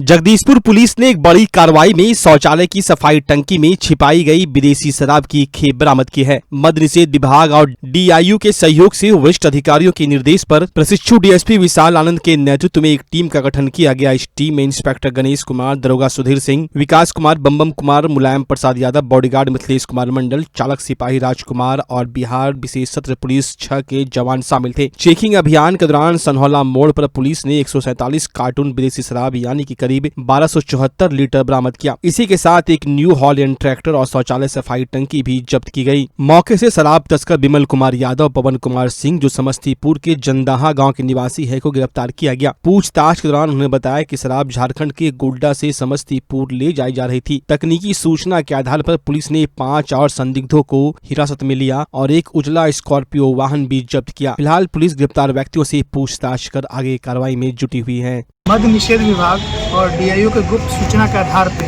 Jagdishpur police ने एक बड़ी कार्रवाई में शौचालय की सफाई टंकी में छिपाई गई विदेशी शराब की खेप बरामद की है। मद्य निषेध विभाग और DIU के सहयोग से वरिष्ठ अधिकारियों के निर्देश पर प्रशिक्षु DSP विशाल आनंद के नेतृत्व में एक टीम का गठन किया गया। इस टीम में इंस्पेक्टर गणेश कुमार, दरोगा सुधीर सिंह, विकास कुमार, बम कुमार, मुलायम प्रसाद यादव, बॉडीगार्ड मिथिलेश कुमार मंडल, चालक सिपाही राजकुमार और बिहार विशेष सत्र पुलिस 6 के जवान शामिल थे। चेकिंग अभियान के दौरान सनहौला मोड़ पर पुलिस ने 147 कार्टून विदेशी शराब यानी कि करीब 1274 लीटर बरामद किया। इसी के साथ एक न्यू हॉलैंड ट्रैक्टर और शौचालय सफाई टंकी भी जब्त की गई। मौके से शराब तस्कर विमल कुमार यादव, पवन कुमार सिंह जो समस्तीपुर के जंदाहा गांव के निवासी है को गिरफ्तार किया गया। पूछताछ के दौरान उन्होंने बताया कि शराब झारखंड के गोड्डा से समस्तीपुर ले जाई जा रही थी। तकनीकी सूचना के आधार पर पुलिस ने 5 और संदिग्धों को हिरासत में लिया और एक उजला स्कॉर्पियो वाहन भी जब्त किया। फिलहाल पुलिस गिरफ्तार व्यक्तियों से पूछताछ कर आगे कार्रवाई में जुटी हुई है। मद्य निषेध विभाग और DIU के गुप्त सूचना के आधार पर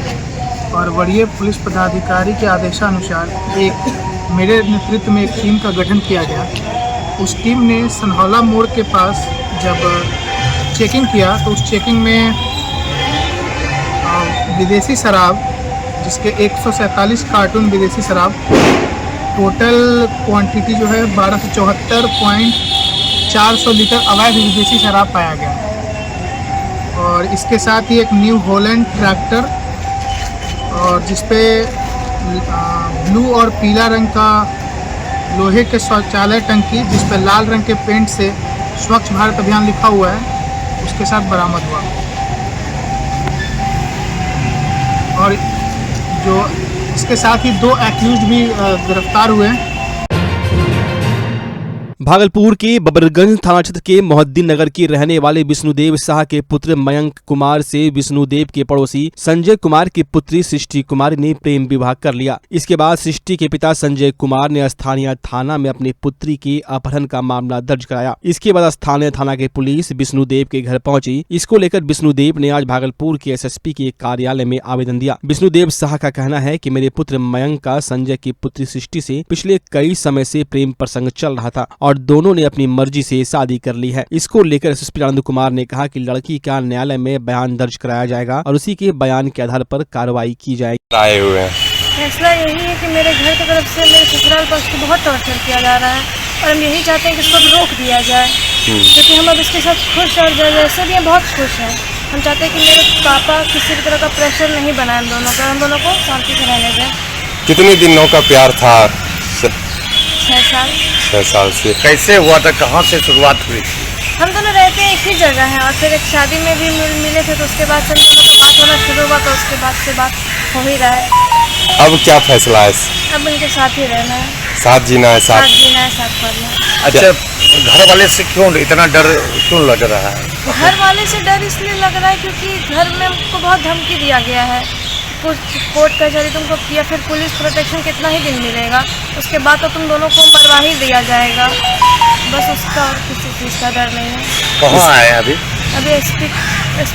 और वरीय पुलिस पदाधिकारी के आदेशानुसार मेरे नेतृत्व में एक टीम का गठन किया गया। उस टीम ने सनहौला मोड़ के पास जब चेकिंग किया तो उस चेकिंग में विदेशी शराब, जिसके 147 कार्टून विदेशी शराब, टोटल क्वांटिटी जो है 1274.400 लीटर अवैध विदेशी शराब पाया गया। और इसके साथ ही एक न्यू हॉलैंड ट्रैक्टर और जिसपे ब्लू और पीला रंग का लोहे के शौचालय टंकी जिसपे लाल रंग के पेंट से स्वच्छ भारत अभियान लिखा हुआ है, उसके साथ बरामद हुआ। और जो इसके साथ ही 2 एक्यूज्ड भी गिरफ्तार हुए। भागलपुर के बबरगंज थाना क्षेत्र के मोहद्दीन नगर के रहने वाले विष्णुदेव शाह के पुत्र मयंक कुमार से विष्णुदेव के पड़ोसी संजय कुमार की पुत्री सृष्टि कुमारी ने प्रेम विवाह कर लिया। इसके बाद सृष्टि के पिता संजय कुमार ने स्थानीय थाना में अपनी पुत्री के अपहरण का मामला दर्ज कराया। इसके बाद स्थानीय थाना के पुलिस विष्णुदेव के घर पहुंची। इसको लेकर विष्णुदेव ने आज भागलपुर के SSP के कार्यालय में आवेदन दिया। विष्णुदेव शाह का कहना है कि मेरे पुत्र मयंक का संजय की पुत्री सृष्टि से पिछले कई समय से प्रेम प्रसंग चल रहा था और दोनों ने अपनी मर्जी से शादी कर ली है। इसको लेकर SSP आनंद कुमार ने कहा कि लड़की का न्यायालय में बयान दर्ज कराया जाएगा और उसी के बयान के आधार पर कार्रवाई की जाएगी। आए हुए हैं फैसला यही है कि मेरे घर की तरफ से मेरे ससुराल पक्ष को बहुत टॉर्चर किया जा रहा है और हम यही चाहते हैं कि इसको रोक दिया जाए, क्योंकि हम अब इसके साथ खुश और जैसे भी हैं बहुत खुश हैं। हम चाहते हैं कि मेरे पापा किसी भी तरह का प्रेशर नहीं बनाए हम दोनों का, हम दोनों को शांति से रहने दें। कितने दिनों का प्यार था? 6 साल से। कैसे हुआ था, कहाँ से शुरुआत हुई? हम दोनों रहते हैं एक ही जगह हैं और फिर एक शादी में भी मिले थे, तो उसके बाद से हम दोनों का बात होना शुरू हुआ, तो उसके बाद से बात हो ही रहा है। अब क्या फैसला है? अब उनके साथ ही रहना है, साथ जीना है, साथ जीना है, साथ पढ़ना है। अच्छा, घर वाले से क्यों इतना डर क्यों लग रहा है? घर वाले से डर इसलिए लग रहा है क्योंकि घर में हमको बहुत धमकी दिया गया है, कुछ कोर्ट कचहरी तुमको या फिर पुलिस प्रोटेक्शन कितना ही दिन मिलेगा, उसके बाद तो तुम दोनों को मरवा ही दिया जाएगा। बस उसका और किसी चीज़ का डर नहीं है। कहाँ आए अभी? अभी SP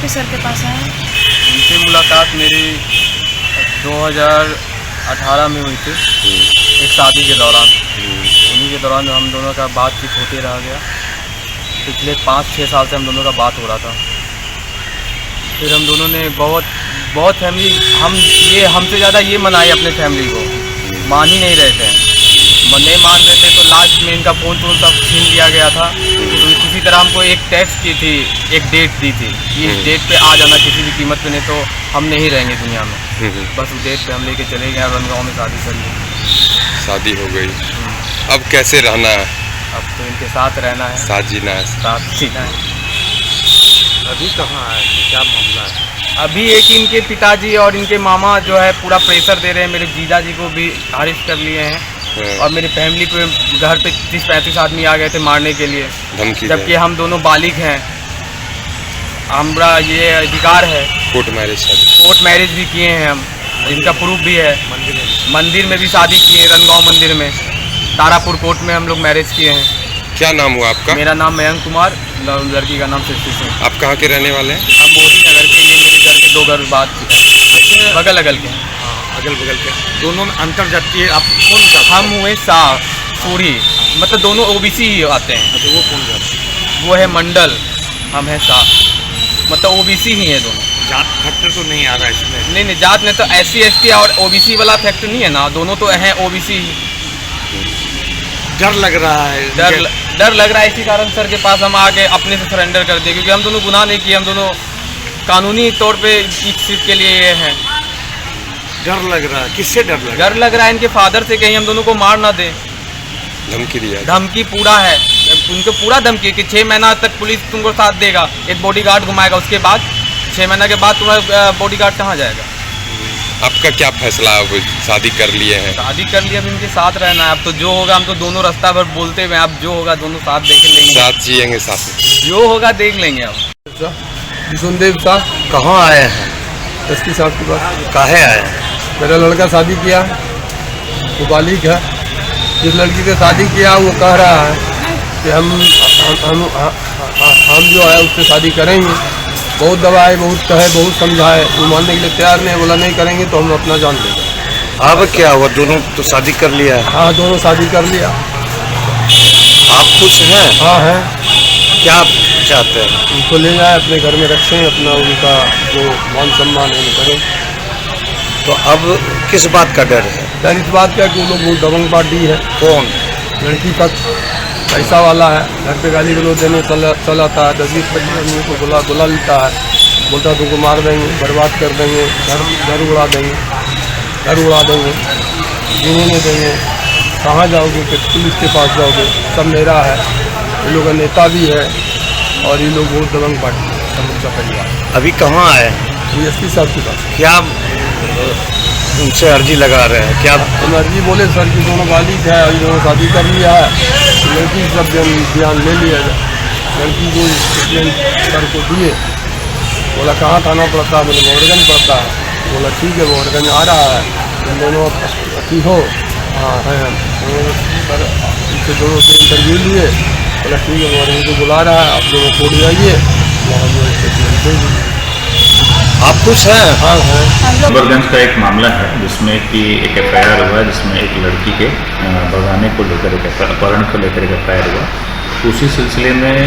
सर के पास आए हैं। उनसे मुलाकात मेरी 2018 में हुई थी, एक शादी के दौरान। उन्हीं के दौरान हम दोनों का बातचीत होते रह गया। पिछले 5-6 साल से हम दोनों का बात हो रहा था। फिर हम दोनों ने बहुत फैमिली हमसे ज़्यादा ये मनाई अपने फैमिली को, मान ही नहीं रहे थे। नहीं मान रहे थे तो लास्ट में इनका फ़ोन सब छीन लिया गया था। तो किसी तरह हमको एक टेक्स्ट की थी, एक डेट दी थी कि इस डेट पे आ जाना किसी भी कीमत पे, नहीं तो हम नहीं रहेंगे दुनिया में। बस उस डेट पे हम लेके चले गए और रनगाँव में शादी कर ली। शादी हो गई। अब कैसे रहना है? अब तो इनके साथ रहना है, साथ जीना है, साथ जीना है। अभी कहाँ है, क्या मामला है? अभी एक इनके पिताजी और इनके मामा जो है पूरा प्रेशर दे रहे हैं। मेरे जीजा जी को भी अरेस्ट कर लिए हैं और मेरी फैमिली पे घर पे 30-35 आदमी आ गए थे मारने के लिए, जबकि हम दोनों बालिग हैं। हमारा ये अधिकार है। कोर्ट मैरिज भी किए हैं हम, इनका प्रूफ भी है। मंदिर में भी शादी की है, रनगाँव मंदिर में, तारापुर कोर्ट में हम लोग मैरिज किए हैं। क्या नाम हुआ आपका? मेरा नाम मयंक कुमार, लड़की का नाम सृष्टि सिंह। आप कहाँ के रहने वाले हैं? हम मोदी नगर के, ये मेरे घर के 2 घर बाद बगल के। अगल बगल के दोनों में अंतर जाती है। आप कौन सा? हम हुए शाह सूरी, मतलब दोनों OBC ही आते हैं। अच्छा, वो कौन जाती? वो है मंडल, हम हैं शाह, मतलब OBC ही है दोनों। जात फैक्टर तो नहीं आ रहा इसमें? नहीं, जात में तो SC ST और OBC वाला फैक्टर नहीं है ना, दोनों तो हैं OBC ही। डर लग रहा है? डर लग रहा है, इसी कारण सर के पास हम आके अपने से सरेंडर कर दिए, क्योंकि हम दोनों गुनाह नहीं किए, हम दोनों कानूनी तौर पे इस चीज़ के लिए ये हैं। डर लग रहा है? किससे डर लग रहा है? डर लग रहा है इनके फादर से, कहीं हम दोनों को मार ना दें। धमकी दिया? धमकी पूरा है उनको, पूरा धमकी कि 6 महीना तक पुलिस तुमको साथ देगा, एक बॉडीगार्ड घुमाएगा, उसके बाद 6 महीना के बाद तुम्हारा बॉडीगार्ड कहाँ जाएगा। आपका क्या फैसला? अब शादी कर लिए हैं? शादी कर लिया, अब इनके साथ रहना है। अब तो जो होगा, हम तो दोनों रास्ता भर बोलते हुए, अब जो होगा दोनों साथ देख लेंगे, साथ जिएंगे साथ में, जो होगा देख लेंगे। अब विशुनदेव साहब कहाँ आए हैं? एसपी साहब के पास। काहे आए हैं? मेरा लड़का शादी किया, वो बालिग है। जिस लड़की से शादी किया वो कह रहा है कि हम जो है उससे शादी करेंगे। बहुत दबाए, बहुत कहे, बहुत समझाए, वो मानने के लिए तैयार नहीं। बोला नहीं करेंगे तो हम अपना जान देंगे। अब क्या हुआ? दोनों तो शादी कर लिया है? हाँ, दोनों शादी कर लिया। आप खुश हैं? हाँ हैं। क्या चाहते हैं? उनको ले जाए, अपने घर में रखें, अपना उनका जो मान सम्मान है वो करें। तो अब किस बात का डर है? डर इस बात का कि वो लोग बहुत दबंग पार्टी है। कौन? लड़की पक्ष पैसा वाला है, घर पे गाली गलौज देने चल आता है। 10-20-25 आदमी को बुला लेता है, बोलता है तुमको मार देंगे, बर्बाद कर देंगे, घर उड़ा देंगे, जीने नहीं देंगे, कहाँ जाओगे? कि पुलिस के पास जाओगे, सब मेरा है। ये लोग का नेता भी है और ये लोग बहुत दबंग पार्टी है, सब उनका परिवार। अभी कहाँ आए? DSP साहब के पास। क्या उनसे अर्जी लगा रहे हैं? क्या अर्जी बोले सर कि दोनों बालिग है और दोनों शादी कर लिया है, तो लड़की सब बयान ले लिया जाए। लड़की को स्टेटमेंट सर को दिए। बोला कहाँ थाना पड़ता है? बोले मोहरगंज पड़ता है। बोला ठीक है, मोहरगंज आ रहा है, तुम दोनों अति हो। हाँ हैं सर, इनसे दोनों से इंटरव्यू लिए। बोला ठीक है, मोहरगंज को बुला रहा है, आप दोनों कोर्ट जाइए, वहाँ जो स्टेटमेंट देंगे। आप खुश हैं? हाँ हैं। नंबरगंज का एक मामला है जिसमें कि एक FIR हुआ, जिसमें एक लड़की के भगाने को लेकर, एक अपहरण को लेकर एक FIR हुआ। उसी सिलसिले में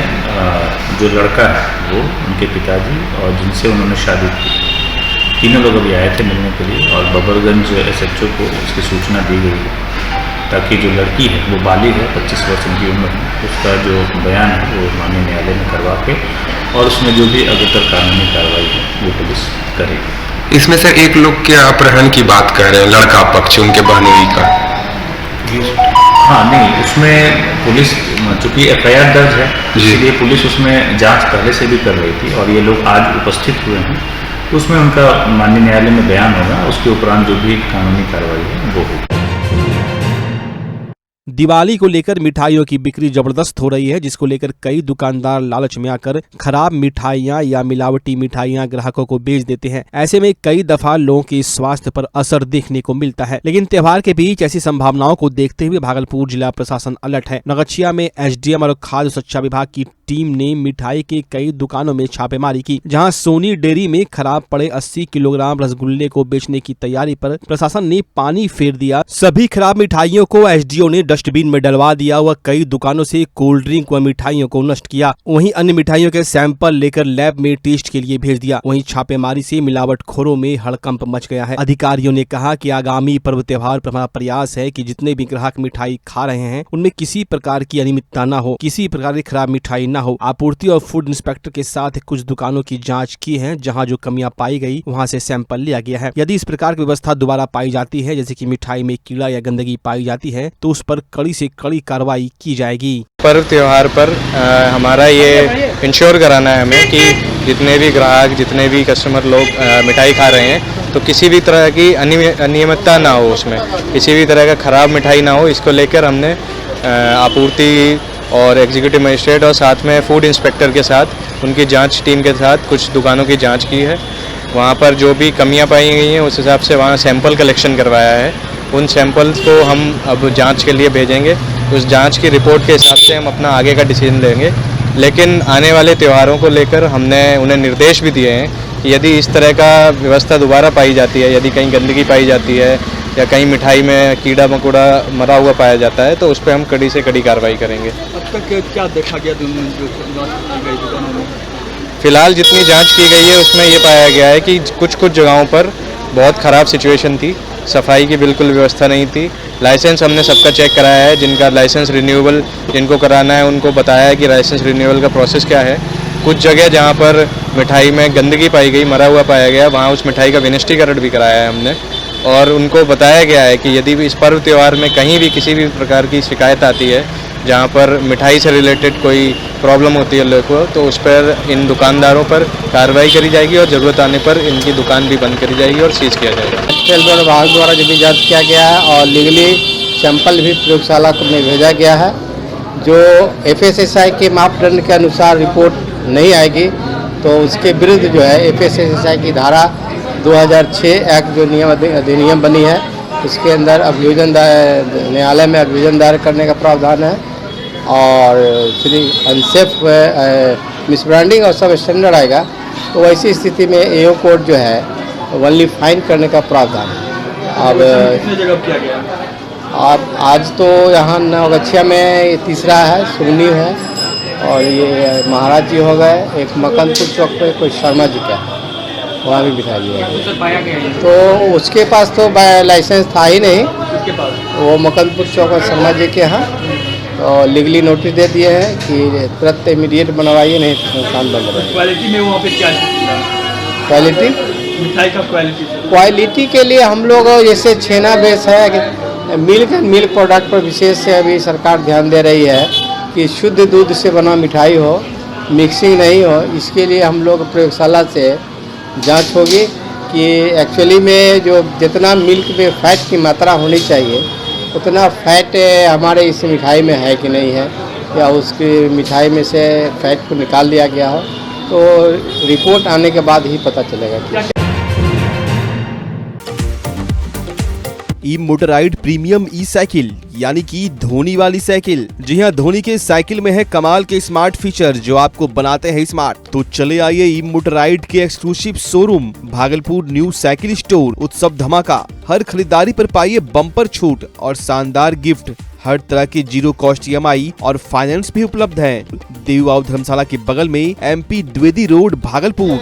जो लड़का है वो उनके पिताजी और जिनसे उन्होंने शादी की, तीनों लोग अभी आए थे मिलने के लिए, और बबरगंज SHO को इसकी सूचना दी गई है ताकि जो लड़की है वो बालिग है, 25 वर्ष की उम्र है, उसका जो बयान है वो माननीय न्यायालय में करवा के और उसमें जो भी अग्रतर कानूनी कार्रवाई है वो पुलिस करेगी। इसमें से एक लोग के अपहरण की बात कर रहे हैं, लड़का पक्ष, उनके बहनोई का। हाँ नहीं, उसमें पुलिस चूँकि FIR दर्ज है, इसलिए पुलिस उसमें जांच पहले से भी कर रही थी और ये लोग आज उपस्थित हुए हैं, तो उसमें उनका माननीय न्यायालय में बयान होगा, उसके उपरांत जो भी कानूनी कार्रवाई है वो होगी। दिवाली को लेकर मिठाइयों की बिक्री जबरदस्त हो रही है, जिसको लेकर कई दुकानदार लालच में आकर खराब मिठाइयां या मिलावटी मिठाइयां ग्राहकों को बेच देते हैं। ऐसे में कई दफा लोगों के स्वास्थ्य पर असर देखने को मिलता है। लेकिन त्योहार के बीच ऐसी संभावनाओं को देखते हुए भागलपुर जिला प्रशासन अलर्ट है। नगच्छिया में SDM और खाद्य सुरक्षा विभाग की टीम ने मिठाई के कई दुकानों में छापेमारी की, जहां सोनी डेयरी में खराब पड़े 80 किलोग्राम रसगुल्ले को बेचने की तैयारी पर प्रशासन ने पानी फेर दिया। सभी खराब मिठाइयों को SDO ने डस्टबिन में डलवा दिया व कई दुकानों से कोल्ड ड्रिंक व मिठाइयों को नष्ट किया। वहीं अन्य मिठाइयों के सैंपल लेकर लैब में टेस्ट के लिए भेज दिया। वहीं छापेमारी से मिलावटखोरों में हड़कंप मच गया है। अधिकारियों ने कहा कि आगामी पर्व त्योहार पर हमारा प्रयास है कि जितने भी ग्राहक मिठाई खा रहे हैं उनमें किसी प्रकार की अनियमितता न हो, किसी प्रकार की खराब मिठाई न हो। आपूर्ति और फूड इंस्पेक्टर के साथ कुछ दुकानों की जांच की है, जहां जो कमियां पाई गई वहां से सैंपल लिया गया है। यदि इस प्रकार की व्यवस्था दोबारा पाई जाती है, जैसे कि मिठाई में कीड़ा या गंदगी पाई जाती है, तो उस पर कड़ी से कड़ी कार्रवाई की जाएगी। पर्व त्योहार पर हमारा ये इंश्योर कराना है हमें कि जितने भी ग्राहक, जितने भी कस्टमर लोग मिठाई खा रहे हैं तो किसी भी तरह की अनियमितता ना हो, उसमें किसी भी तरह का खराब मिठाई ना हो। इसको लेकर हमने आपूर्ति और एग्जीक्यूटिव मजिस्ट्रेट और साथ में फूड इंस्पेक्टर के साथ उनकी जांच टीम के साथ कुछ दुकानों की जांच की है। वहाँ पर जो भी कमियां पाई गई हैं उस हिसाब से वहाँ सैंपल कलेक्शन करवाया है। उन सैंपल्स को हम अब जांच के लिए भेजेंगे। उस जांच की रिपोर्ट के हिसाब से हम अपना आगे का डिसीजन लेंगे। लेकिन आने वाले त्योहारों को लेकर हमने उन्हें निर्देश भी दिए हैं कि यदि इस तरह का व्यवस्था दोबारा पाई जाती है, यदि कहीं गंदगी पाई जाती है या कहीं मिठाई में कीड़ा मकोड़ा मरा हुआ पाया जाता है, तो उस पर हम कड़ी से कड़ी कार्रवाई करेंगे। अब तक क्या देखा गया दुकानों में? फ़िलहाल जितनी जांच की गई है उसमें ये पाया गया है कि कुछ जगहों पर बहुत ख़राब सिचुएशन थी, सफाई की बिल्कुल व्यवस्था नहीं थी। लाइसेंस हमने सबका चेक कराया है, जिनका लाइसेंस रिन्यूएबल जिनको कराना है उनको बताया है कि लाइसेंस रिन्यूएबल का प्रोसेस क्या है। कुछ जगह जहाँ पर मिठाई में गंदगी पाई गई, मरा हुआ पाया गया, वहाँ उस मिठाई का विनिष्टीकरण भी कराया है हमने, और उनको बताया गया है कि यदि भी इस पर्व त्यौहार में कहीं भी किसी भी प्रकार की शिकायत आती है, जहाँ पर मिठाई से रिलेटेड कोई प्रॉब्लम होती है लोगों को, तो उस पर इन दुकानदारों पर कार्रवाई करी जाएगी और ज़रूरत आने पर इनकी दुकान भी बंद करी जाएगी और सीज किया जाएगा। सेल विभाग द्वारा जो भी जांच किया गया है और लीगली सैंपल भी प्रयोगशाला में भेजा गया है। जो FSSAI के मापदंड के अनुसार रिपोर्ट नहीं आएगी तो उसके विरुद्ध जो है FSSAI की धारा 2006 एक्ट जो अधिनियम बनी है उसके अंदर अभियोजन न्यायालय में अभियोजन दायर करने का प्रावधान है, और यदि अनसेफ मिसब्रांडिंग और सब स्टैंडर्ड आएगा तो वैसी स्थिति में AO कोर्ट जो है ओनली फाइन करने का प्रावधान है। अब कितने जगह किया गया? आज तो यहाँ नवगछिया में तीसरा है, सुगनी है, और ये महाराज जी हो गए, एक मकनपुर चौक पे कोई शर्मा जी का है, वहाँ भी बिठा दिया गया। तो उसके पास तो लाइसेंस था ही नहीं, वो मकनपुर चौक में शर्मा जी के यहाँ तो लीगली नोटिस दे दिए हैं कि तुरंत इमीडिएट बनवाइए, नहीं तो दुकान बंद रहेगी। क्वालिटी में वहाँ पे क्या क्वालिटी मिठाई का क्वालिटी के लिए हम लोग जैसे छेना बेस है, मिल्क प्रोडक्ट पर विशेष से अभी सरकार ध्यान दे रही है कि शुद्ध दूध से बना मिठाई हो, मिक्सिंग नहीं हो। इसके लिए हम लोग प्रयोगशाला से जांच होगी कि एक्चुअली में जो जितना मिल्क में फैट की मात्रा होनी चाहिए उतना फैट हमारे इस मिठाई में है कि नहीं है, या उसकी मिठाई में से फैट को निकाल दिया गया हो, तो रिपोर्ट आने के बाद ही पता चलेगा। ई मोटराइड प्रीमियम ई साइकिल यानी कि धोनी वाली साइकिल। जी हां, धोनी के साइकिल में है कमाल के स्मार्ट फीचर जो आपको बनाते हैं स्मार्ट। तो चले आइए ई मोटराइड के exclusive showroom Bhagalpur new cycle store. उत्सव धमाका, हर खरीदारी पर पाइए बम्पर छूट और शानदार गिफ्ट। हर तरह के 0 कॉस्ट EMI और फाइनेंस भी उपलब्ध है। देववाव धर्मशाला के बगल में MP द्विवेदी रोड भागलपुर।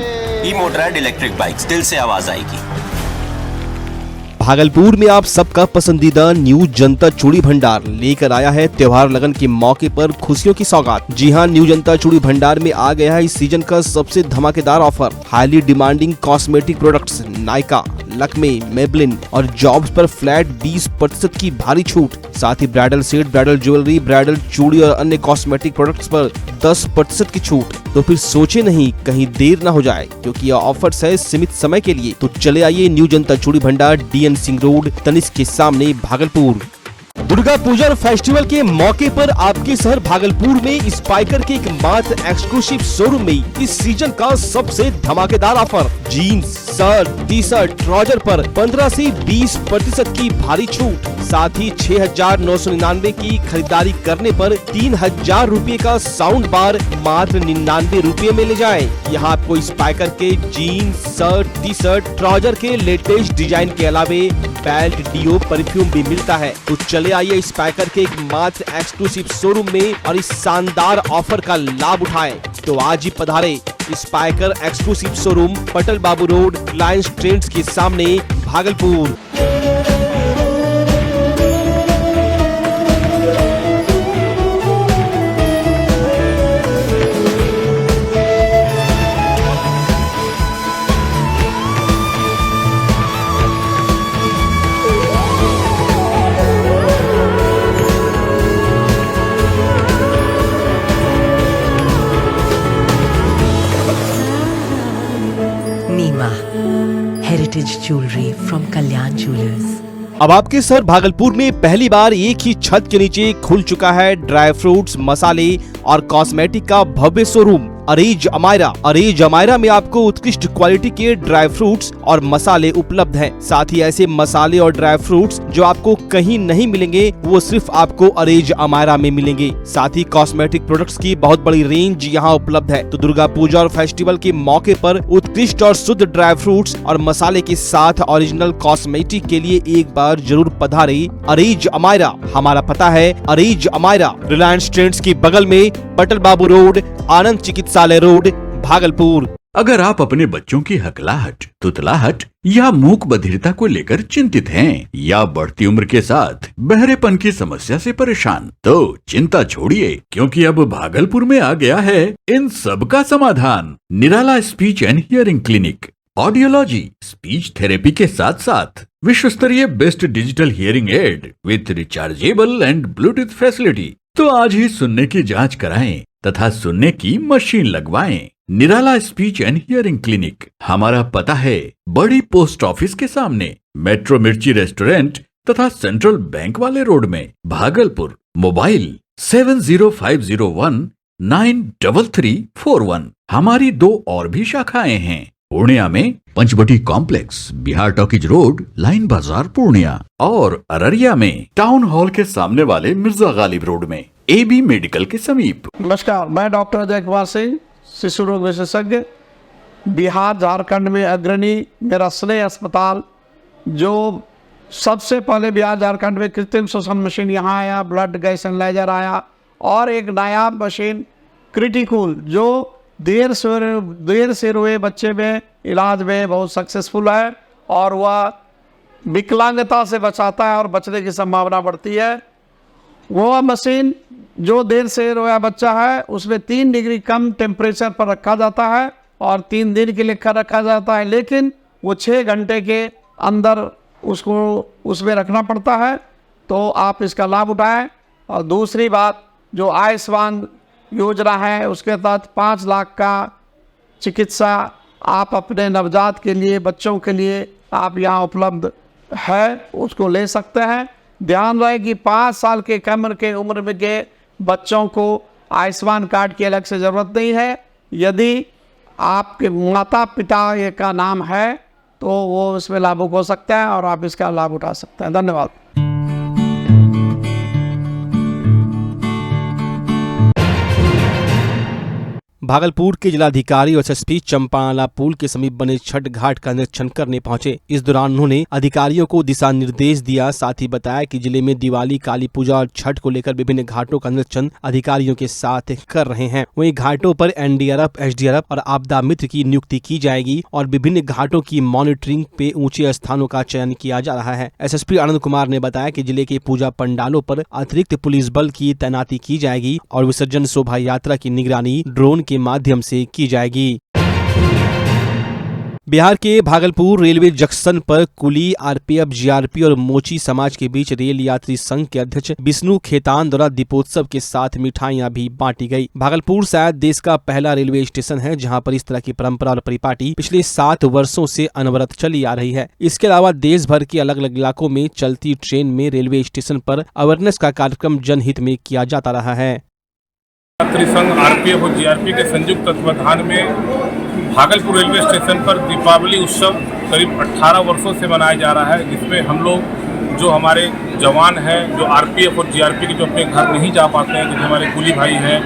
ई मोटराइड इलेक्ट्रिक बाइक्स, दिल से आवाज आएगी। भागलपुर में आप सबका पसंदीदा न्यू जनता चूड़ी भंडार लेकर आया है त्योहार लगन के मौके पर खुशियों की सौगात। जी हां, न्यू जनता चूड़ी भंडार में आ गया है इस सीजन का सबसे धमाकेदार offer. Highly demanding cosmetic products Nykaa, Lakme, Maybelline और जॉब्स पर फ्लैट 20% की भारी छूट। साथ ही bridal set, bridal jewellery, bridal चूड़ी और अन्य कॉस्मेटिक प्रोडक्ट्स पर 10% की छूट। तो फिर सोचे नहीं, कहीं देर न हो जाए क्योंकि यह ऑफर्स है सीमित समय के लिए। तो चले आइए न्यू जनता चूड़ी भंडार, DN सिंह रोड, तनिष्क के सामने, भागलपुर। दुर्गा पूजा फेस्टिवल के मौके पर आपके शहर भागलपुर में स्पाइकर के एकमात्र एक्सक्लूसिव शोरूम में इस सीजन का सबसे धमाकेदार offer. Jeans, shirt, t-shirt, trouser पर 15 से 20% की भारी छूट। साथ ही 6,999 की खरीदारी करने पर 3,000 रूपए का साउंड बार मात्र 99 रूपए में ले जाएं। यहाँ आपको स्पाइकर के जीन्स, शर्ट, टी-शर्ट, ट्राउजर के लेटेस्ट डिजाइन के अलावे बेल्ट, डियो, परफ्यूम भी मिलता है। तो चले आइए स्पाइकर के एक मात्र एक्सक्लूसिव शोरूम में और इस शानदार ऑफर का लाभ उठाएं। तो आज ही पधारे स्पाइकर एक्सक्लूसिव शोरूम, पटल बाबू रोड, रिलायंस ट्रेंड्स के सामने, Bhagalpur. Heritage jewelry from Kalyan Jewelers। अब आपके शहर भागलपुर में पहली बार एक ही छत के नीचे खुल चुका है ड्राई फ्रूट्स, मसाले और कॉस्मेटिक का भव्य शोरूम अरेज अमायरा। अरेज अमायरा में आपको उत्कृष्ट क्वालिटी के ड्राई फ्रूट्स और मसाले उपलब्ध हैं। साथ ही ऐसे मसाले और ड्राई फ्रूट्स जो आपको कहीं नहीं मिलेंगे वो सिर्फ आपको अरेज अमायरा में मिलेंगे। साथ ही कॉस्मेटिक प्रोडक्ट्स की बहुत बड़ी रेंज यहाँ उपलब्ध है। तो दुर्गा पूजा और फेस्टिवल के मौके पर उत्कृष्ट और शुद्ध ड्राई फ्रूट्स और मसाले के साथ ओरिजिनल कॉस्मेटिक के लिए एक बार जरूर पधारे अरेज अमायरा। हमारा पता है अरेज अमायरा, रिलायंस ट्रेंड्स के बगल में, पटल बाबू रोड, आनंद चिकित्सालय रोड, भागलपुर। अगर आप अपने बच्चों की हकलाहट, तुतलाहट या मूक बधिरता को लेकर चिंतित हैं या बढ़ती उम्र के साथ बहरेपन की समस्या से परेशान, तो चिंता छोड़िए, क्योंकि अब भागलपुर में आ गया है इन सब का समाधान। Nirala speech and hearing clinic. Audiology, speech therapy के साथ साथ विश्व स्तरीय best digital hearing aid with rechargeable and bluetooth facility. तो आज ही सुनने की जांच कराएं तथा सुनने की मशीन लगवाएं। निराला स्पीच एंड हियरिंग क्लिनिक। हमारा पता है बड़ी पोस्ट ऑफिस के सामने, मेट्रो मिर्ची रेस्टोरेंट तथा सेंट्रल बैंक वाले रोड में, भागलपुर। मोबाइल 7050193341। हमारी 2 और भी शाखाएं हैं, पूर्णिया में Panchvati complex, Bihar talkies road, line Bazar Purnea, और अररिया में टाउन हॉल के सामने वाले मिर्जा गालिब रोड में, AB मेडिकल के समीप। नमस्कार, मैं डॉक्टर अजय कुमार सिंह, शिशु रोग विशेषज्ञ, बिहार झारखंड में अग्रणी। मेरा स्नेह अस्पताल जो सबसे पहले बिहार झारखंड में कृत्रिम श्वसन मशीन यहाँ आया, ब्लड गैस एनालाइजर आया, और एक नया मशीन क्रिटिकल जो देर से रोए बच्चे में इलाज में बहुत सक्सेसफुल है, और वह विकलांगता से बचाता है और बचने की संभावना बढ़ती है। वो मशीन जो देर से रोया बच्चा है उसमें 3 डिग्री कम टेम्परेचर पर रखा जाता है और 3 दिन के लिए रखा जाता है, लेकिन वो 6 घंटे के अंदर उसको उसमें रखना पड़ता है। तो आप इसका लाभ उठाएं। और दूसरी बात, जो आयुष्मान योजना है उसके तहत 5 लाख का चिकित्सा आप अपने नवजात के लिए, बच्चों के लिए आप यहाँ उपलब्ध है, उसको ले सकते हैं। ध्यान रहे कि 5 साल के कम के उम्र में के बच्चों को आयुष्मान कार्ड की अलग से ज़रूरत नहीं है। यदि आपके माता पिता का नाम है तो वो इसमें लाभुक हो सकता है और आप इसका लाभ उठा सकते हैं। धन्यवाद। भागलपुर के जिलाधिकारी और एसएसपी चंपाला पुल के समीप बने छठ घाट का निरीक्षण करने पहुंचे। इस दौरान उन्होंने अधिकारियों को दिशा निर्देश दिया। साथ ही बताया कि जिले में दिवाली, काली पूजा और छठ को लेकर विभिन्न घाटों का निरीक्षण अधिकारियों के साथ कर रहे हैं। वहीं घाटों पर एनडीआरएफ, एसडीआरएफ और आपदा मित्र की नियुक्ति की जाएगी और विभिन्न घाटों की मॉनिटरिंग पे ऊंचे स्थानों का चयन किया जा रहा है। एसएसपी आनंद कुमार ने बताया कि जिले के पूजा पंडालों पर अतिरिक्त पुलिस बल की तैनाती की जाएगी और विसर्जन शोभा यात्रा की निगरानी ड्रोन के माध्यम से की जाएगी। बिहार के भागलपुर रेलवे जंक्शन पर कुली, आरपीएफ, जीआरपी और मोची समाज के बीच रेल यात्री संघ के अध्यक्ष विष्णु खेतान द्वारा दीपोत्सव के साथ मिठाइयां भी बांटी गई। भागलपुर शायद देश का पहला रेलवे स्टेशन है जहां पर इस तरह की परंपरा और परिपाटी पिछले 7 वर्षों से अनवरत चली आ रही है। इसके अलावा देश भर के अलग अलग इलाकों में चलती ट्रेन में रेलवे स्टेशन पर अवेयरनेस का कार्यक्रम जनहित में किया जाता रहा है। यात्री संघ, आरपीएफ और जीआरपी के संयुक्त तत्वाधान में भागलपुर रेलवे स्टेशन पर दीपावली उत्सव करीब 18 वर्षों से मनाया जा रहा है, जिसमें हम लोग जो हमारे जवान हैं, जो आरपीएफ और जीआरपी के जो अपने घर नहीं जा पाते हैं, जो हमारे कुली भाई हैं,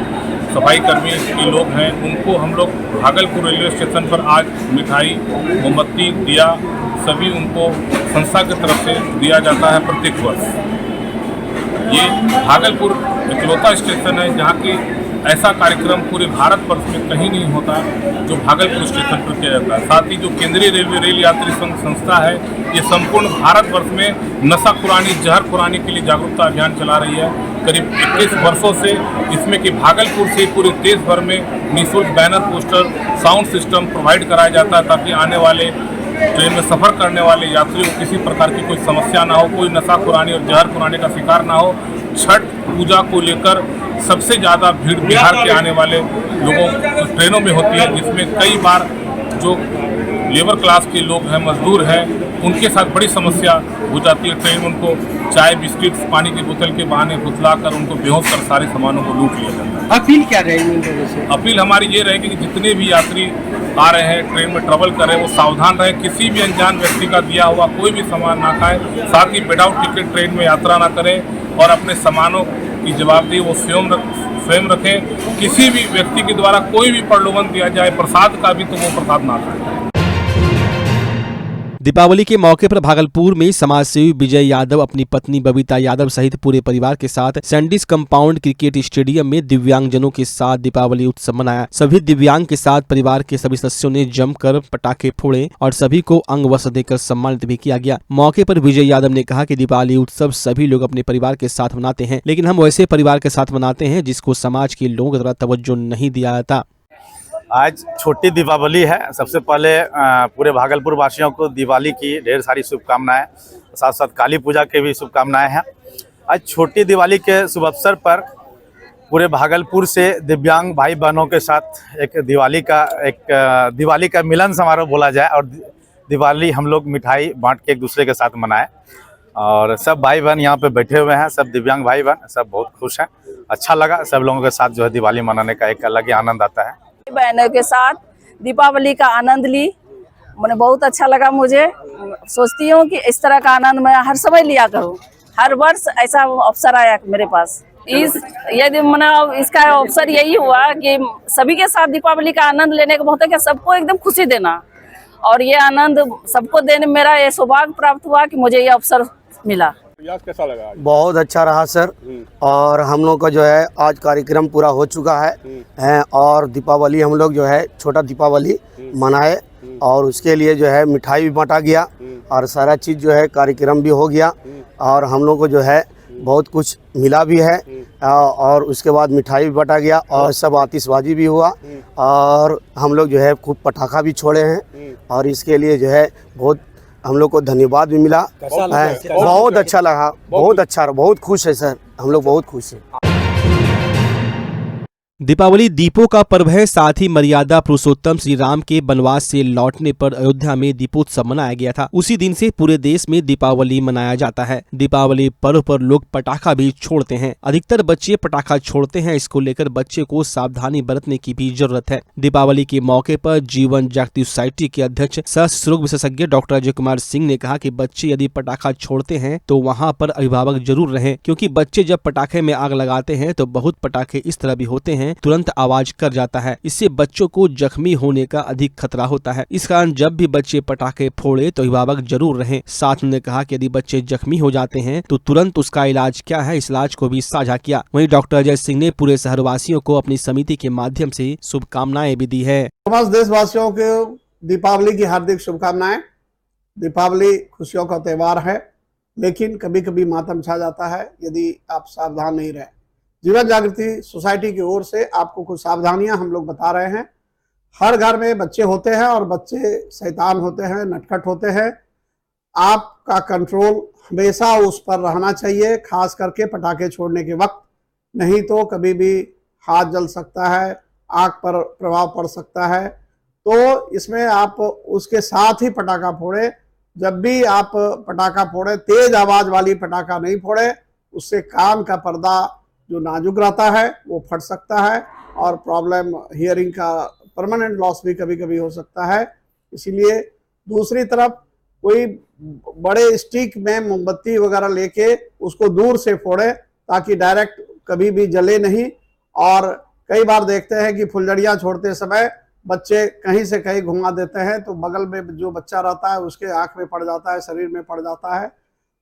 सफाई कर्मी के लोग हैं, उनको हम लोग भागलपुर रेलवे स्टेशन पर आज मिठाई, मोमबत्ती, दिया सभी उनको संस्था की तरफ से दिया जाता है प्रत्येक वर्ष। ये भागलपुर इकलौता स्टेशन है जहाँ की ऐसा कार्यक्रम पूरे भारत वर्ष में कहीं नहीं होता जो भागलपुर स्टेशन पर किया जाता है। साथ ही जो केंद्रीय रेलवे रेल यात्री संघ संस्था है, ये संपूर्ण भारत वर्ष में नशा खुरानी, जहर खुरानी के लिए जागरूकता अभियान चला रही है करीब 21 वर्षों से, जिसमें कि भागलपुर से पूरे देश भर में निःशुल्क banner, poster, sound system provide कराया जाता है ताकि आने वाले ट्रेन में सफ़र करने वाले यात्रियों को किसी प्रकार की कोई समस्या ना हो, कोई नशा खुरानी और जहर खुरानी का शिकार ना हो। छठ पूजा को लेकर सबसे ज़्यादा भीड़ बिहार के आने वाले लोगों ट्रेनों में होती है, जिसमें कई बार जो लेबर क्लास के लोग हैं, मजदूर हैं, उनके साथ बड़ी समस्या हो जाती है। ट्रेन में उनको चाय, बिस्किट, पानी की बोतल के बहाने फुसला कर उनको बेहोश कर सारे सामानों को लूट लिया जाता है। अपील क्या रहेगी? अपील हमारी ये रहेगी कि जितने भी यात्री आ रहे हैं, ट्रेन में ट्रैवल कर रहे हैं, वो सावधान रहें, किसी भी अनजान व्यक्ति का दिया हुआ कोई भी सामान ना खाएं, साथ ही विदाउट टिकट ट्रेन में यात्रा ना करें और अपने सामानों की जवाबदेही वो स्वयं रखें। किसी भी व्यक्ति के द्वारा कोई भी प्रलोभन दिया जाए प्रसाद का भी, तो वो प्रसाद ना खाएं। दीपावली के मौके पर भागलपुर में समाजसेवी विजय यादव अपनी पत्नी बबीता यादव सहित पूरे परिवार के साथ सैंडिस कंपाउंड क्रिकेट स्टेडियम में दिव्यांगजनों के साथ दीपावली उत्सव मनाया। सभी दिव्यांग के साथ परिवार के सभी सदस्यों ने जमकर पटाखे फोड़े और सभी को अंग वस्त्र देकर सम्मानित भी किया गया। मौके पर विजय यादव ने कहा कि दीपावली उत्सव सभी लोग अपने परिवार के साथ मनाते हैं, लेकिन हम वैसे परिवार के साथ मनाते हैं जिसको समाज के लोगों द्वारा तवज्जो नहीं दिया जाता। आज छोटी दीपावली है। सबसे पहले पूरे भागलपुर वासियों को दिवाली की ढेर सारी शुभकामनाएं, साथ साथ काली पूजा के भी शुभकामनाएं हैं। आज छोटी दिवाली के शुभ अवसर पर पूरे भागलपुर से दिव्यांग भाई बहनों के साथ एक दिवाली का मिलन समारोह बोला जाए और दिवाली हम लोग मिठाई बांट के एक दूसरे के साथ मनाएं। और सब भाई बहन यहाँ पे बैठे हुए हैं, सब दिव्यांग भाई बहन सब बहुत खुश हैं। अच्छा लगा सब लोगों के साथ जो है दिवाली मनाने का एक अलग ही आनंद आता है। बहनों के साथ दीपावली का आनंद ली, मैंने बहुत अच्छा लगा। मुझे सोचती हूँ कि इस तरह का आनंद मैं हर समय लिया करूँ, हर वर्ष ऐसा अवसर आया मेरे पास। इसका अवसर यही हुआ कि सभी के साथ दीपावली का आनंद लेने का बहुत है, सबको एकदम खुशी देना और ये आनंद सबको देने मेरा ये सौभाग्य प्राप्त हुआ कि मुझे ये अवसर मिला। कैसा लगा? बहुत अच्छा रहा सर। और हम लोग का जो है आज कार्यक्रम पूरा हो चुका है और दीपावली हम लोग जो है छोटा दीपावली मनाए और उसके लिए जो है मिठाई भी बांटा गया और सारा चीज़ जो है कार्यक्रम भी हो गया और हम लोग को जो है बहुत कुछ मिला भी है और उसके बाद मिठाई भी बांटा गया और सब आतिशबाजी भी हुआ और हम लोग जो है खूब पटाखा भी छोड़े हैं और इसके लिए जो है बहुत हम लोग को धन्यवाद भी मिला। बहुत अच्छा लगा, बहुत अच्छा, बहुत खुश है सर, हम लोग बहुत खुश हैं। दीपावली दीपों का पर्व है, साथ ही मर्यादा पुरुषोत्तम श्री राम के वनवास से लौटने पर अयोध्या में दीपोत्सव मनाया गया था। उसी दिन से पूरे देश में दीपावली मनाया जाता है। दीपावली पर्व पर लोग पटाखा भी छोड़ते हैं। अधिकतर बच्चे पटाखा छोड़ते हैं, इसको लेकर बच्चे को सावधानी बरतने की भी जरूरत है। दीपावली के मौके पर जीवन जागृति सोसाइटी के अध्यक्ष सह शिशु रोग विशेषज्ञ डॉक्टर अजय कुमार सिंह ने कहा कि बच्चे यदि पटाखा छोड़ते हैं तो वहाँ पर अभिभावक जरूर रहें, क्योंकि बच्चे जब पटाखे में आग लगाते हैं तो बहुत पटाखे इस तरह भी होते हैं तुरंत आवाज कर जाता है। इससे बच्चों को जख्मी होने का अधिक खतरा होता है। इस कारण जब भी बच्चे पटाखे फोड़े तो अभिभावक जरूर रहें। साथ उन्होंने कहा कि यदि बच्चे जख्मी हो जाते हैं तो तुरंत उसका इलाज क्या है, इस इलाज को भी साझा किया। वहीं डॉक्टर अजय सिंह ने पूरे शहरवासियों को अपनी समिति के माध्यम से शुभकामनाएं भी दी है। समस्त देशवासियों को दीपावली की हार्दिक शुभकामनाएं। दीपावली खुशियों का त्योहार है, लेकिन कभी कभी मातम छा जाता है यदि आप सावधान नहीं रहे। जीवन जागृति सोसाइटी की ओर से आपको कुछ सावधानियां हम लोग बता रहे हैं। हर घर में बच्चे होते हैं और बच्चे शैतान होते हैं, नटखट होते हैं। आपका कंट्रोल हमेशा उस पर रहना चाहिए, खास करके पटाखे छोड़ने के वक्त, नहीं तो कभी भी हाथ जल सकता है, आँख पर प्रभाव पड़ सकता है। तो इसमें आप उसके साथ ही पटाखा फोड़े। जब भी आप पटाखा फोड़े तेज आवाज वाली पटाखा नहीं फोड़े, उससे कान का पर्दा जो नाजुक रहता है वो फट सकता है और प्रॉब्लम हियरिंग का परमानेंट लॉस भी कभी कभी हो सकता है। इसीलिए दूसरी तरफ कोई बड़े स्टिक में मोमबत्ती वगैरह लेके उसको दूर से फोड़े ताकि डायरेक्ट कभी भी जले नहीं। और कई बार देखते हैं कि फुलझड़ियाँ छोड़ते समय बच्चे कहीं से कहीं घुमा देते हैं तो बगल में जो बच्चा रहता है उसके आँख में पड़ जाता है, शरीर में पड़ जाता है।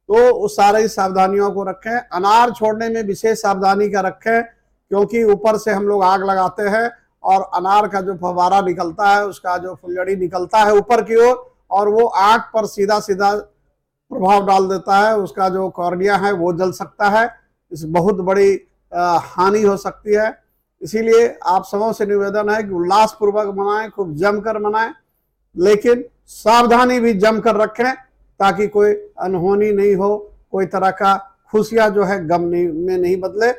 तो उस सारी सावधानियों को रखें। अनार छोड़ने में विशेष सावधानी का रखें, क्योंकि ऊपर से हम लोग आग लगाते हैं और अनार का जो फव्वारा निकलता है, उसका जो फुलझड़ी निकलता है ऊपर की ओर और वो आग पर सीधा सीधा प्रभाव डाल देता है। उसका जो कॉर्निया है वो जल सकता है, इस बहुत बड़ी हानि हो सकती है। इसीलिए आप सबों से निवेदन है कि उल्लासपूर्वक मनाएं, खूब जमकर मनाएं, लेकिन सावधानी भी जमकर रखें ताकि कोई अनहोनी नहीं हो, कोई तरह का खुशियां जो है गम में नहीं बदले।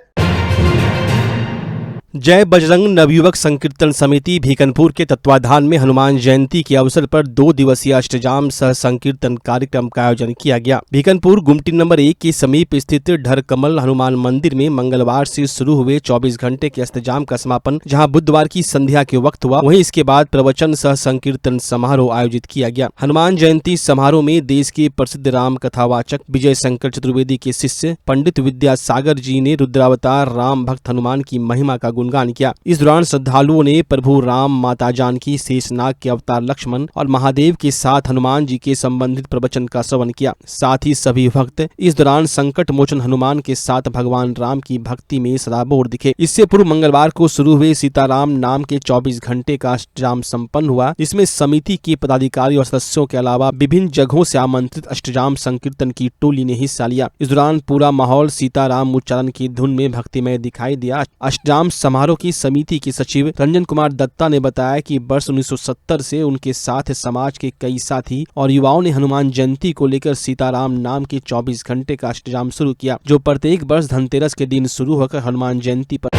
जय बजरंग नवयुवक संकीर्तन समिति भीकनपुर के तत्वाधान में हनुमान जयंती के अवसर पर 2 दिवसीय अष्टजाम सह संकीर्तन कार्यक्रम का आयोजन किया गया। भीकनपुर गुमटी नंबर 1 के समीप स्थित ढर कमल हनुमान मंदिर में मंगलवार से शुरू हुए 24 घंटे के अष्टजाम का समापन जहां बुधवार की संध्या के वक्त हुआ, वहीं इसके बाद प्रवचन सह संकीर्तन समारोह आयोजित किया गया। हनुमान जयंती समारोह में देश के प्रसिद्ध राम कथावाचक विजय शंकर चतुर्वेदी के शिष्य पंडित विद्यासागर जी ने रुद्रावतार राम भक्त हनुमान की महिमा का गुणगान किया। इस दौरान श्रद्धालुओं ने प्रभु राम, माता जानकी, शेषनाग के अवतार लक्ष्मण और महादेव के साथ हनुमान जी के संबंधित प्रवचन का श्रवण किया। साथ ही सभी भक्त इस दौरान संकट मोचन हनुमान के साथ भगवान राम की भक्ति में सराबोर दिखे। इससे पूर्व मंगलवार को शुरू हुए सीताराम नाम के 24 घंटे का अष्टजाम संपन्न हुआ, जिसमें समिति के पदाधिकारी और सदस्यों के अलावा विभिन्न जगहों से आमंत्रित अष्टजाम संकीर्तन की टोली ने हिस्सा लिया। इस दौरान पूरा माहौल सीताराम उच्चारण की धुन में भक्तिमय दिखाई दिया। अष्टजाम समारोह की समिति के सचिव रंजन कुमार दत्ता ने बताया कि वर्ष 1970 से उनके साथ समाज के कई साथी और युवाओं ने हनुमान जयंती को लेकर सीताराम नाम के 24 घंटे का अष्टजाम शुरू किया, जो प्रत्येक वर्ष धनतेरस के दिन शुरू होकर हनुमान जयंती पर।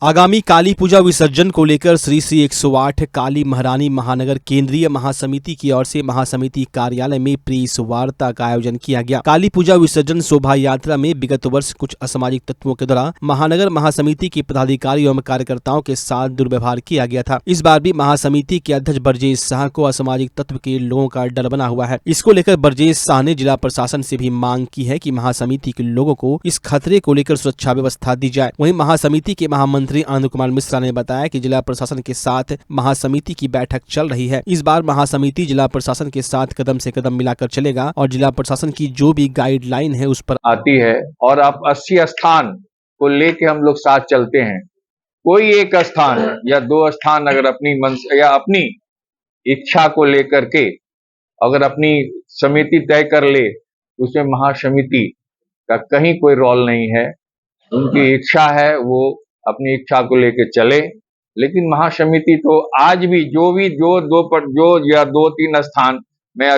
आगामी काली पूजा विसर्जन को लेकर श्री 108 काली महारानी महानगर केंद्रीय महासमिति की ओर से महासमिति कार्यालय में प्रेस वार्ता का आयोजन किया गया। काली पूजा विसर्जन शोभा यात्रा में विगत वर्ष कुछ असामाजिक तत्वों के द्वारा महानगर महासमिति के पदाधिकारी एवं कार्यकर्ताओं के साथ दुर्व्यवहार किया गया था। इस बार भी महासमिति के अध्यक्ष ब्रजेश शाह को असामाजिक तत्व के लोगों का डर बना हुआ है। इसको लेकर ब्रजेश शाह ने जिला प्रशासन से भी मांग की है कि महासमिति के लोगों को इस खतरे को लेकर सुरक्षा व्यवस्था दी जाए। वहीं महासमिति के महामंत्री आनंद कुमार मिश्रा ने बताया कि जिला प्रशासन के साथ महासमिति की बैठक चल रही है। इस बार महासमिति जिला प्रशासन के साथ कदम से कदम मिलाकर चलेगा और जिला प्रशासन की जो भी गाइडलाइन है उस पर आती है और आप 80 स्थान को लेके हम लोग साथ चलते हैं। कोई एक स्थान या 2 स्थान अगर अपनी मन या अपनी इच्छा को लेकर के अगर अपनी समिति तय कर ले, उसमें महासमिति का कहीं कोई रोल नहीं है। उनकी इच्छा है, वो अपनी इच्छा को लेके चले। लेकिन महासमिति तो आज भी जो 2-3 स्थान, मैं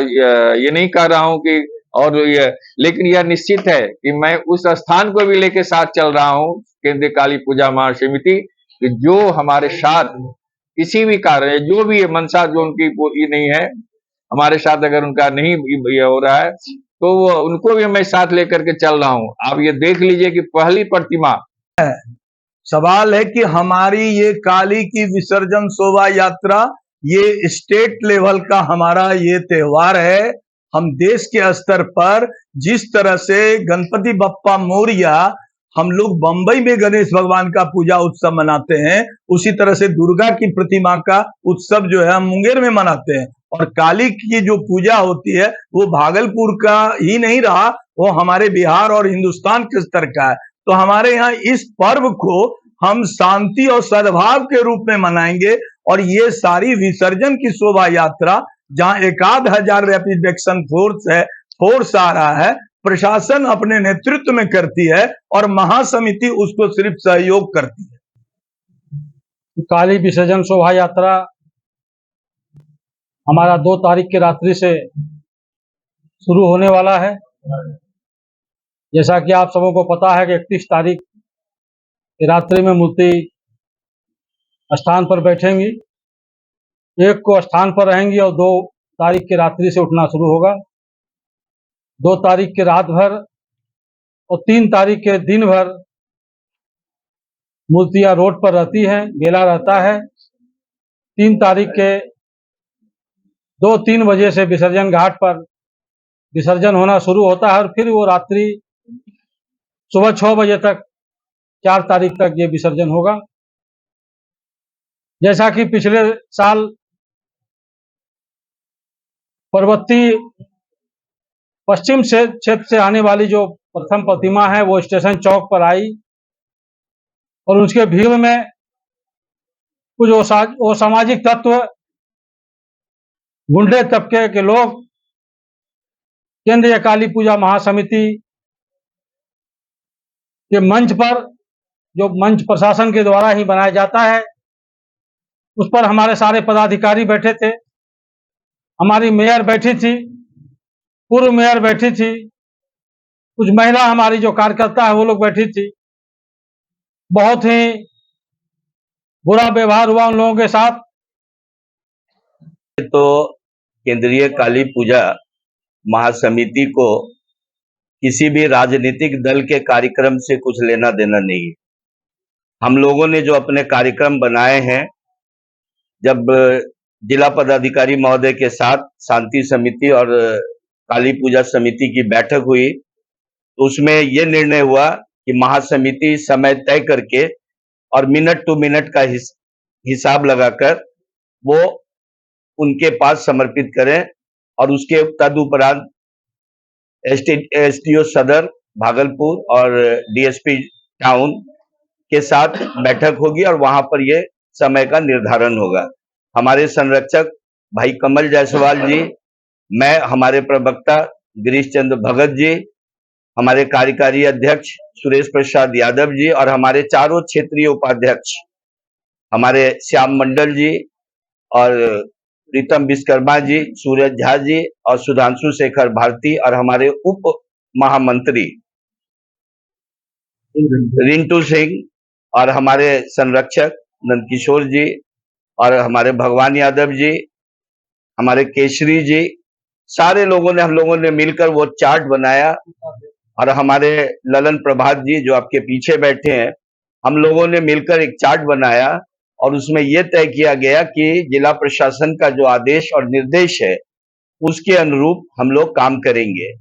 ये नहीं कह रहा हूं कि और ये, लेकिन यह निश्चित है कि मैं उस स्थान को भी लेके साथ चल रहा हूं, केंद्रीय काली पूजा महासमिति, कि जो हमारे साथ किसी भी कारण, जो भी मनसा जो उनकी पूरी नहीं है, हमारे साथ अगर उनका नहीं ये हो रहा है तो उनको भी मैं साथ लेकर के चल रहा हूं। आप ये देख लीजिए कि पहली प्रतिमा सवाल है कि हमारी ये काली की विसर्जन शोभा यात्रा ये स्टेट लेवल का हमारा ये त्योहार है। हम देश के स्तर पर जिस तरह से गणपति बप्पा मोरिया हम लोग बंबई में गणेश भगवान का पूजा उत्सव मनाते हैं, उसी तरह से दुर्गा की प्रतिमा का उत्सव जो है हम मुंगेर में मनाते हैं। और काली की जो पूजा होती है वो भागलपुर का ही नहीं रहा, वो हमारे बिहार और हिंदुस्तान के स्तर का है। तो हमारे यहाँ इस पर्व को हम शांति और सद्भाव के रूप में मनाएंगे। और ये सारी विसर्जन की शोभा यात्रा जहाँ 1000 रैपिड एक्शन फोर्स आ रहा है, प्रशासन अपने नेतृत्व में करती है और महासमिति उसको सिर्फ सहयोग करती है। काली विसर्जन शोभा यात्रा हमारा 2 तारीख की रात्रि से शुरू होने वाला है। जैसा कि आप सबों को पता है कि 31 तारीख की रात्रि में मूर्ति स्थान पर बैठेंगी, 1 को स्थान पर रहेंगी और 2 तारीख की रात्रि से उठना शुरू होगा। 2 तारीख की रात भर और 3 तारीख के दिन भर मूर्तियां रोड पर रहती हैं, मेला रहता है। 3 तारीख के 2-3 बजे से विसर्जन घाट पर विसर्जन होना शुरू होता है और फिर वो रात्रि सुबह 6 बजे तक 4 तारीख तक ये विसर्जन होगा। जैसा कि पिछले साल पर्वतीय पश्चिम से क्षेत्र से आने वाली जो प्रथम प्रतिमा है वो स्टेशन चौक पर आई और उसके भीड़ में कुछ असामाजिक तत्व, गुंडे तबके के लोग केंद्रीय काली पूजा महासमिति के मंच पर, जो मंच प्रशासन के द्वारा ही बनाया जाता है, उस पर हमारे सारे पदाधिकारी बैठे थे। हमारी मेयर बैठी थी, पूर्व मेयर बैठी थी, कुछ महिला हमारी जो कार्यकर्ता है वो लोग बैठी थी। बहुत ही बुरा व्यवहार हुआ उन लोगों के साथ। तो केंद्रीय काली पूजा महासमिति को किसी भी राजनीतिक दल के कार्यक्रम से कुछ लेना देना नहीं है। हम लोगों ने जो अपने कार्यक्रम बनाए हैं, जब जिला पदाधिकारी महोदय के साथ शांति समिति और काली पूजा समिति की बैठक हुई तो उसमें यह निर्णय हुआ कि महासमिति समय तय करके और मिनट टू मिनट का हिसाब लगाकर वो उनके पास समर्पित करें और उसके तदुपरांत एसडीओ सदर भागलपुर और डीएसपी टाउन के साथ बैठक होगी और वहां पर ये समय का निर्धारण होगा। हमारे संरक्षक भाई कमल जायसवाल जी, मैं, हमारे प्रवक्ता गिरीश चंद्र भगत जी, हमारे कार्यकारी अध्यक्ष सुरेश प्रसाद यादव जी और हमारे चारों क्षेत्रीय उपाध्यक्ष हमारे श्याम मंडल जी और प्रीतम विश्वकर्मा जी, सूरज झा जी और सुधांशु शेखर भारती और हमारे उप महामंत्री रिंटू सिंह और हमारे संरक्षक नंदकिशोर जी और हमारे भगवान यादव जी, हमारे केसरी जी, सारे लोगों ने, हम लोगों ने मिलकर वो चार्ट बनाया और हमारे ललन प्रभात जी जो आपके पीछे बैठे हैं, हम लोगों ने मिलकर एक चार्ट बनाया और उसमें यह तय किया गया कि जिला प्रशासन का जो आदेश और निर्देश है उसके अनुरूप हम लोग काम करेंगे।